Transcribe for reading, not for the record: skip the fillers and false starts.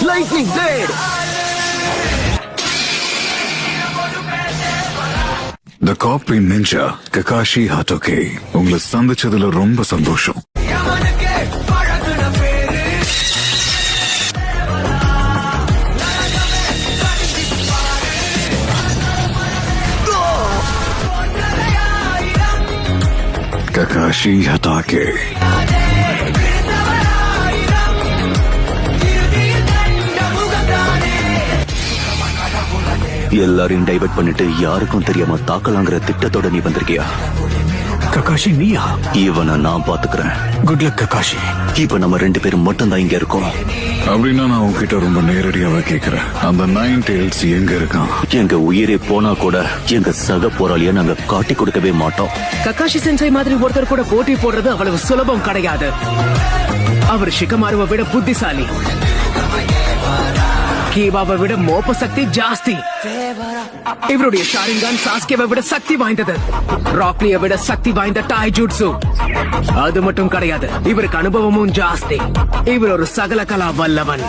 Lightning blade. The Copy Ninja Kakashi Hatake. உங்களை சந்திச்சதுல ரொம்ப சந்தோஷம். Kakashi Hatake. எல்லாரையும் டைவர்ட் பண்ணிட்டு யாருக்கும் தெரியாம தாக்கலாங்கிற திட்டத்தோட நீ வந்திருக்கியா? ககாஷி நீயா? இவனை நான் பாத்துக்கிறேன். Good luck Kakashi. இப்ப நம்ம 2 பேரும் மட்டும் தான் இங்க இருக்கோம். அப்படின்னா நான் உங்ககிட்ட ரொம்ப நேரடியாவே கேக்குறேன், அந்த 9 tails எங்க இருக்கான்? எங்க உயிரே போனா கூட எங்க சக போராளிய நாங்க காட்டி கொடுக்கவே மாட்டோம். ககாஷி சென்சை மாதிரி ஒருத்தர் கூட போட்டி போடுறது அவ்வளவு சுலபம் கிடையாது. அவர் ஷிகமாருவை விட புத்திசாலி, கீவாவை விட மோப்ப சக்தி ஜாஸ்தி. இவருடைய ஷாரிங்கான் சாஸ்கேவை விட சக்தி வாய்ந்தது. ராக்லியை விட சக்தி வாய்ந்த டாய்ஜூட்சு. அது மட்டும் கிடையாது, இவருக்கு அனுபவமும் ஜாஸ்தி. இவர் ஒரு சகல கலா வல்லவன்.